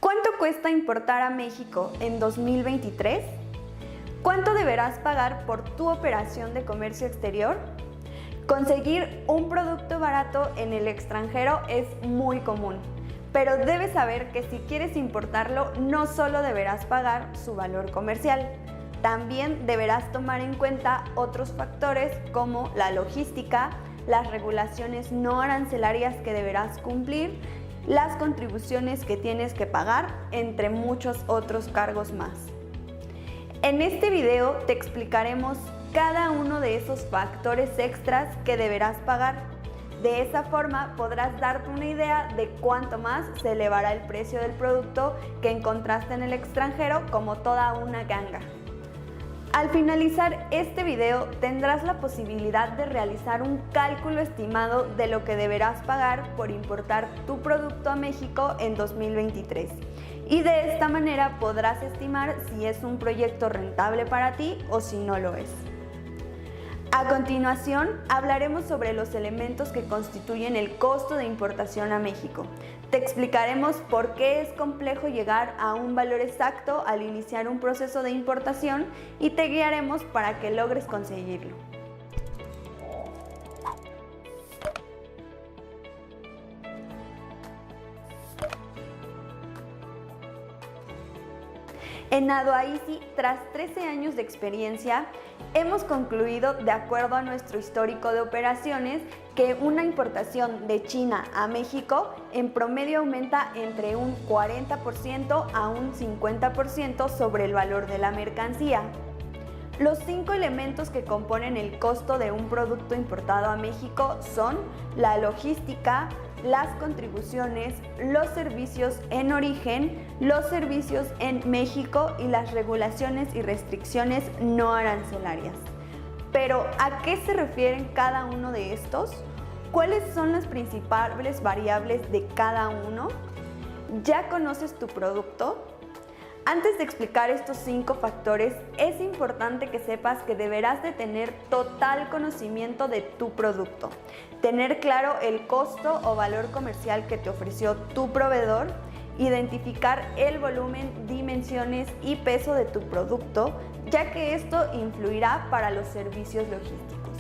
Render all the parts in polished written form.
¿Cuánto cuesta importar a México en 2023? ¿Cuánto deberás pagar por tu operación de comercio exterior? Conseguir un producto barato en el extranjero es muy común, pero debes saber que si quieres importarlo no solo deberás pagar su valor comercial, también deberás tomar en cuenta otros factores como la logística, las regulaciones no arancelarias que deberás cumplir, las contribuciones que tienes que pagar, entre muchos otros cargos más. En este video te explicaremos cada uno de esos factores extras que deberás pagar. De esa forma podrás darte una idea de cuánto más se elevará el precio del producto que encontraste en el extranjero como toda una ganga. Al finalizar este video tendrás la posibilidad de realizar un cálculo estimado de lo que deberás pagar por importar tu producto a México en 2023. Y de esta manera podrás estimar si es un proyecto rentable para ti o si no lo es. A continuación, hablaremos sobre los elementos que constituyen el costo de importación a México. Te explicaremos por qué es complejo llegar a un valor exacto al iniciar un proceso de importación y te guiaremos para que logres conseguirlo. En Adoaisi, tras 13 años de experiencia, hemos concluido, de acuerdo a nuestro histórico de operaciones, que una importación de China a México en promedio aumenta entre un 40% a un 50% sobre el valor de la mercancía. Los 5 elementos que componen el costo de un producto importado a México son la logística, las contribuciones, los servicios en origen, los servicios en México y las regulaciones y restricciones no arancelarias. Pero, ¿a qué se refieren cada uno de estos? ¿Cuáles son las principales variables de cada uno? ¿Ya conoces tu producto? Antes de explicar estos 5 factores, es importante que sepas que deberás de tener total conocimiento de tu producto, tener claro el costo o valor comercial que te ofreció tu proveedor, identificar el volumen, dimensiones y peso de tu producto, ya que esto influirá para los servicios logísticos.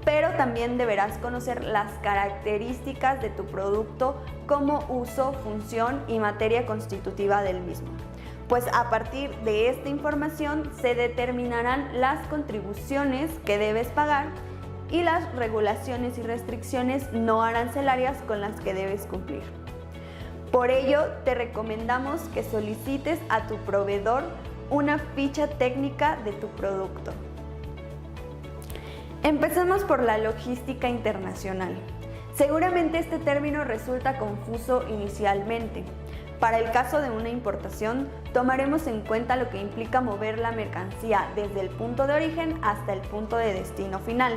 Pero también deberás conocer las características de tu producto como uso, función y materia constitutiva del mismo. Pues a partir de esta información se determinarán las contribuciones que debes pagar y las regulaciones y restricciones no arancelarias con las que debes cumplir. Por ello, te recomendamos que solicites a tu proveedor una ficha técnica de tu producto. Empecemos por la logística internacional. Seguramente este término resulta confuso inicialmente. Para el caso de una importación, tomaremos en cuenta lo que implica mover la mercancía desde el punto de origen hasta el punto de destino final.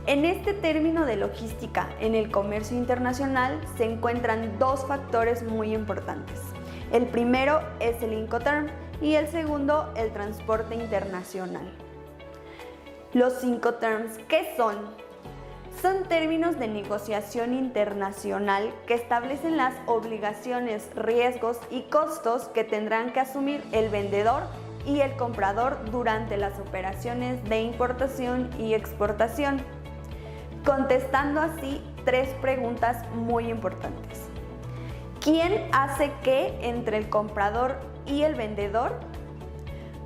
En este término de logística en el comercio internacional se encuentran 2 factores muy importantes. El primero es el Incoterm y el segundo el transporte internacional. Los Incoterms, ¿qué son? Son términos de negociación internacional que establecen las obligaciones, riesgos y costos que tendrán que asumir el vendedor y el comprador durante las operaciones de importación y exportación, contestando así 3 preguntas muy importantes. ¿Quién hace qué entre el comprador y el vendedor?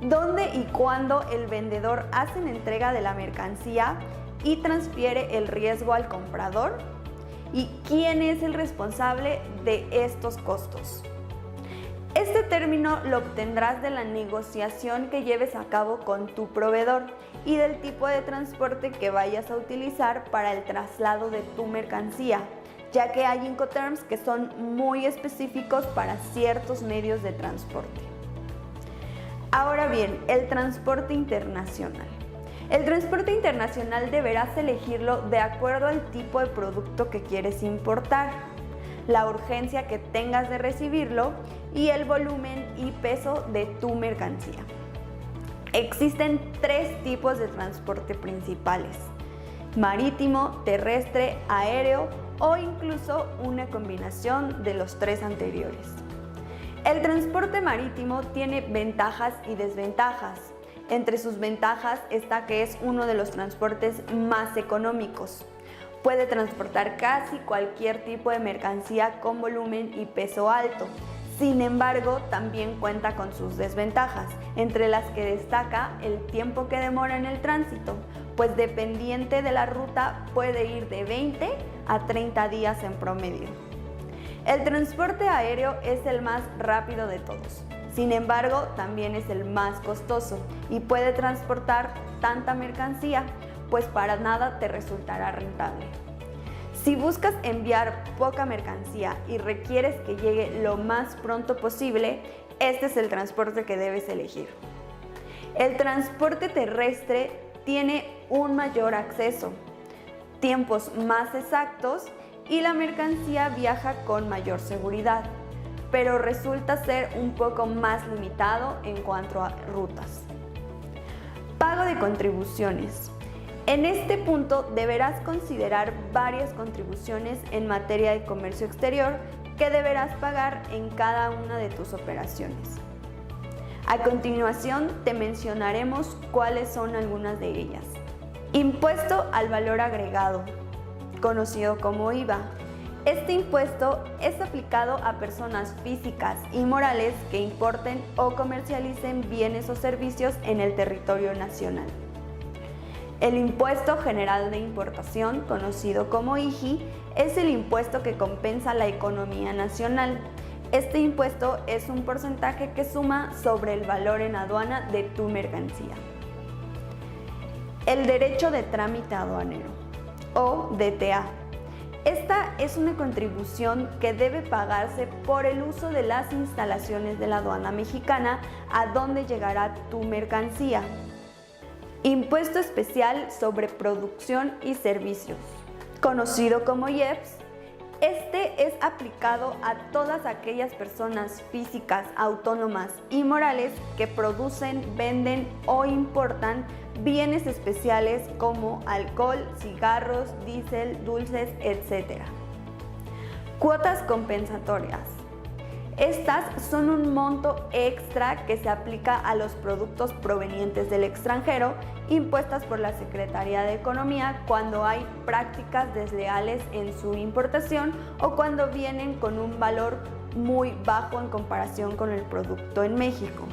¿Dónde y cuándo el vendedor hace la entrega de la mercancía y transfiere el riesgo al comprador? ¿Y quién es el responsable de estos costos? Este término lo obtendrás de la negociación que lleves a cabo con tu proveedor y del tipo de transporte que vayas a utilizar para el traslado de tu mercancía, ya que hay Incoterms que son muy específicos para ciertos medios de transporte. Ahora bien, el transporte internacional. El transporte internacional deberás elegirlo de acuerdo al tipo de producto que quieres importar, la urgencia que tengas de recibirlo y el volumen y peso de tu mercancía. Existen 3 tipos de transporte principales: marítimo, terrestre, aéreo o incluso una combinación de los 3 anteriores. El transporte marítimo tiene ventajas y desventajas. Entre sus ventajas está que es uno de los transportes más económicos. Puede transportar casi cualquier tipo de mercancía con volumen y peso alto. Sin embargo, también cuenta con sus desventajas, entre las que destaca el tiempo que demora en el tránsito, pues dependiente de la ruta puede ir de 20 a 30 días en promedio. El transporte aéreo es el más rápido de todos. Sin embargo, también es el más costoso y puede transportar tanta mercancía, pues para nada te resultará rentable. Si buscas enviar poca mercancía y requieres que llegue lo más pronto posible, este es el transporte que debes elegir. El transporte terrestre tiene un mayor acceso, tiempos más exactos y la mercancía viaja con mayor seguridad, pero resulta ser un poco más limitado en cuanto a rutas. Pago de contribuciones. En este punto deberás considerar varias contribuciones en materia de comercio exterior que deberás pagar en cada una de tus operaciones. A continuación te mencionaremos cuáles son algunas de ellas. Impuesto al valor agregado, conocido como IVA. Este impuesto es aplicado a personas físicas y morales que importen o comercialicen bienes o servicios en el territorio nacional. El Impuesto General de Importación, conocido como IGI, es el impuesto que compensa la economía nacional. Este impuesto es un porcentaje que suma sobre el valor en aduana de tu mercancía. El derecho de trámite aduanero, o DTA. Esta es una contribución que debe pagarse por el uso de las instalaciones de la aduana mexicana a donde llegará tu mercancía. Impuesto especial sobre producción y servicios, conocido como IEPS. Este es aplicado a todas aquellas personas físicas, autónomas y morales que producen, venden o importan bienes especiales como alcohol, cigarros, diésel, dulces, etc. Cuotas compensatorias. Estas son un monto extra que se aplica a los productos provenientes del extranjero impuestas por la Secretaría de Economía cuando hay prácticas desleales en su importación o cuando vienen con un valor muy bajo en comparación con el producto en México.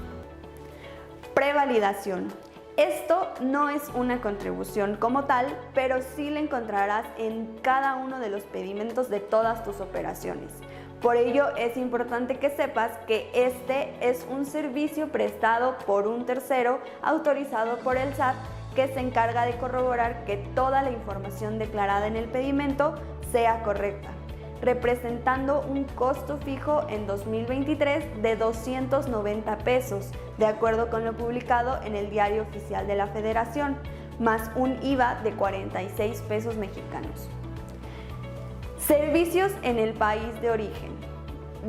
Prevalidación. Esto no es una contribución como tal, pero sí la encontrarás en cada uno de los pedimentos de todas tus operaciones. Por ello es importante que sepas que este es un servicio prestado por un tercero autorizado por el SAT que se encarga de corroborar que toda la información declarada en el pedimento sea correcta, representando un costo fijo en 2023 de 290 pesos, de acuerdo con lo publicado en el Diario Oficial de la Federación, más un IVA de 46 pesos mexicanos. Servicios en el país de origen.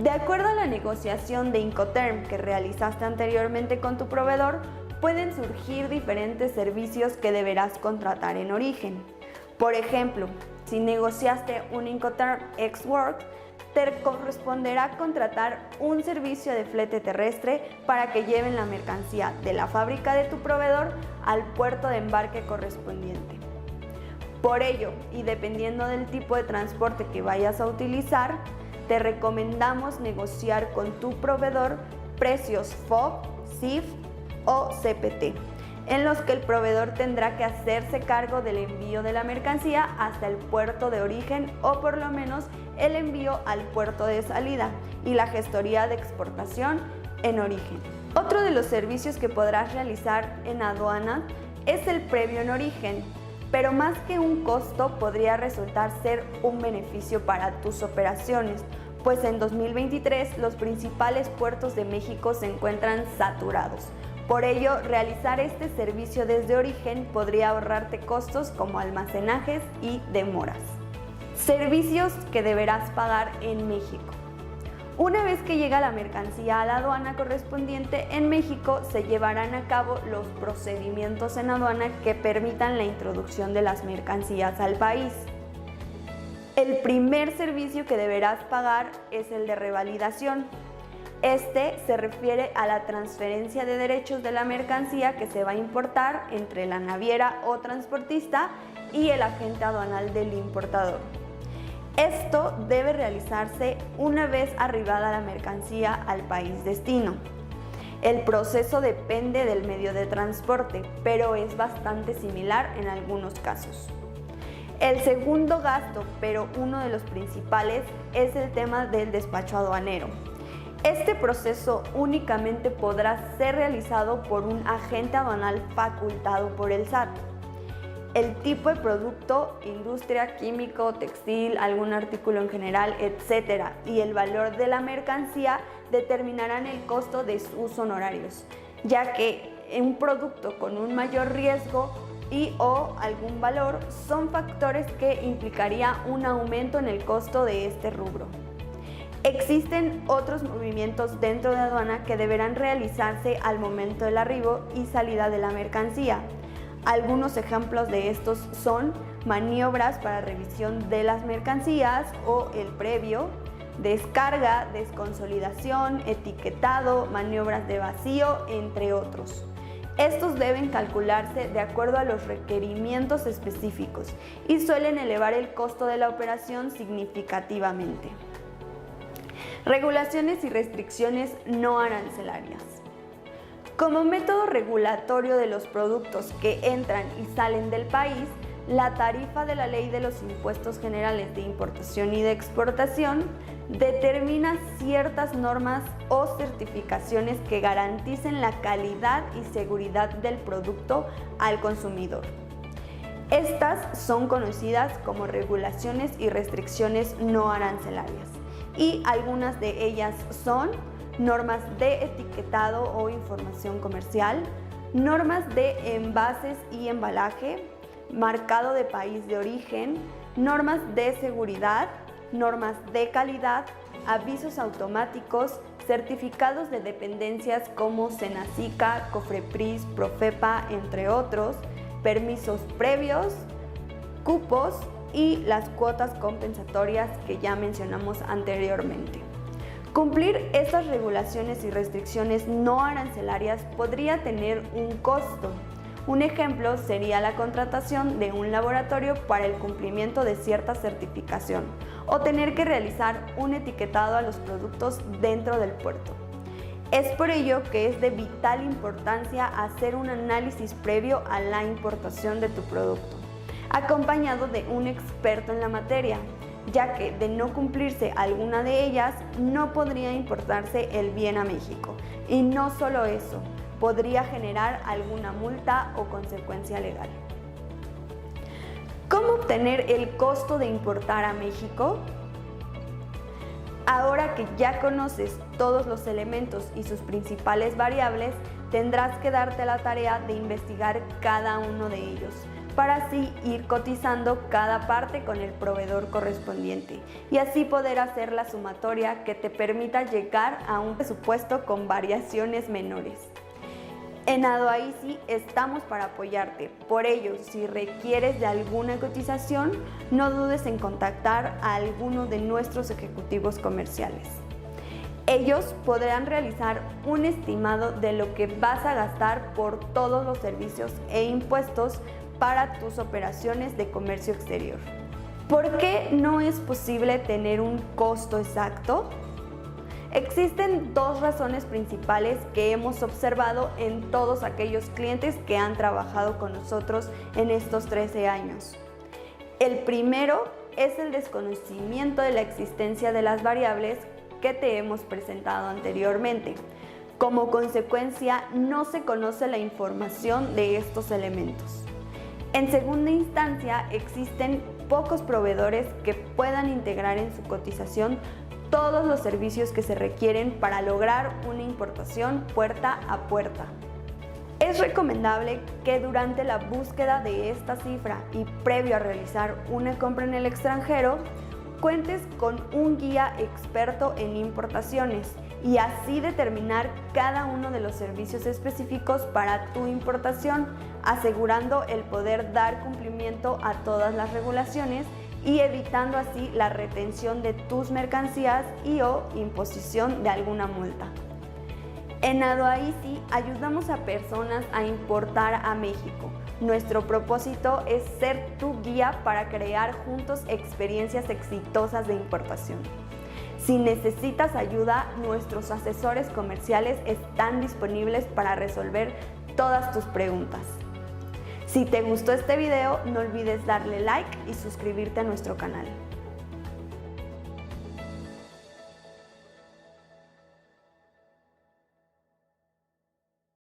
De acuerdo a la negociación de Incoterm que realizaste anteriormente con tu proveedor, pueden surgir diferentes servicios que deberás contratar en origen. Por ejemplo, si negociaste un Incoterm Ex-Work, te corresponderá contratar un servicio de flete terrestre para que lleven la mercancía de la fábrica de tu proveedor al puerto de embarque correspondiente. Por ello, y dependiendo del tipo de transporte que vayas a utilizar, te recomendamos negociar con tu proveedor precios FOB, CIF o CPT, en los que el proveedor tendrá que hacerse cargo del envío de la mercancía hasta el puerto de origen o por lo menos el envío al puerto de salida y la gestoría de exportación en origen. Otro de los servicios que podrás realizar en aduana es el previo en origen, pero más que un costo podría resultar ser un beneficio para tus operaciones, pues en 2023 los principales puertos de México se encuentran saturados. Por ello, realizar este servicio desde origen podría ahorrarte costos como almacenajes y demoras. Servicios que deberás pagar en México. Una vez que llega la mercancía a la aduana correspondiente en México, se llevarán a cabo los procedimientos en aduana que permitan la introducción de las mercancías al país. El primer servicio que deberás pagar es el de revalidación. Este se refiere a la transferencia de derechos de la mercancía que se va a importar entre la naviera o transportista y el agente aduanal del importador. Esto debe realizarse una vez arribada la mercancía al país destino. El proceso depende del medio de transporte, pero es bastante similar en algunos casos. El segundo gasto, pero uno de los principales, es el tema del despacho aduanero. Este proceso únicamente podrá ser realizado por un agente aduanal facultado por el SAT. El tipo de producto, industria, químico, textil, algún artículo en general, etc. y el valor de la mercancía determinarán el costo de sus honorarios, ya que un producto con un mayor riesgo y o algún valor son factores que implicaría un aumento en el costo de este rubro. Existen otros movimientos dentro de aduana que deberán realizarse al momento del arribo y salida de la mercancía. Algunos ejemplos de estos son maniobras para revisión de las mercancías o el previo, descarga, desconsolidación, etiquetado, maniobras de vacío, entre otros. Estos deben calcularse de acuerdo a los requerimientos específicos y suelen elevar el costo de la operación significativamente. Regulaciones y restricciones no arancelarias. Como método regulatorio de los productos que entran y salen del país, la tarifa de la Ley de los Impuestos Generales de Importación y de Exportación determina ciertas normas o certificaciones que garanticen la calidad y seguridad del producto al consumidor. Estas son conocidas como regulaciones y restricciones no arancelarias, y algunas de ellas son normas de etiquetado o información comercial, normas de envases y embalaje, marcado de país de origen, normas de seguridad, normas de calidad, avisos automáticos, certificados de dependencias como Senacica, Cofepris, Profepa, entre otros, permisos previos, cupos y las cuotas compensatorias que ya mencionamos anteriormente. Cumplir estas regulaciones y restricciones no arancelarias podría tener un costo. Un ejemplo sería la contratación de un laboratorio para el cumplimiento de cierta certificación o tener que realizar un etiquetado a los productos dentro del puerto. Es por ello que es de vital importancia hacer un análisis previo a la importación de tu producto, acompañado de un experto en la materia, ya que de no cumplirse alguna de ellas no podría importarse el bien a México. Y no solo eso, podría generar alguna multa o consecuencia legal. ¿Cómo obtener el costo de importar a México? Ahora que ya conoces todos los elementos y sus principales variables, tendrás que darte la tarea de investigar cada uno de ellos, para así ir cotizando cada parte con el proveedor correspondiente y así poder hacer la sumatoria que te permita llegar a un presupuesto con variaciones menores. En AdoAISI estamos para apoyarte, por ello, si requieres de alguna cotización, no dudes en contactar a alguno de nuestros ejecutivos comerciales. Ellos podrán realizar un estimado de lo que vas a gastar por todos los servicios e impuestos para tus operaciones de comercio exterior. ¿Por qué no es posible tener un costo exacto? Existen dos razones principales que hemos observado en todos aquellos clientes que han trabajado con nosotros en estos 13 años. El primero es el desconocimiento de la existencia de las variables que te hemos presentado anteriormente. Como consecuencia, no se conoce la información de estos elementos. En segunda instancia, existen pocos proveedores que puedan integrar en su cotización todos los servicios que se requieren para lograr una importación puerta a puerta. Es recomendable que durante la búsqueda de esta cifra y previo a realizar una compra en el extranjero, cuentes con un guía experto en importaciones y así determinar cada uno de los servicios específicos para tu importación, asegurando el poder dar cumplimiento a todas las regulaciones y evitando así la retención de tus mercancías o imposición de alguna multa. En Aduaeasy ayudamos a personas a importar a México. Nuestro propósito es ser tu guía para crear juntos experiencias exitosas de importación. Si necesitas ayuda, nuestros asesores comerciales están disponibles para resolver todas tus preguntas. Si te gustó este video, no olvides darle like y suscribirte a nuestro canal.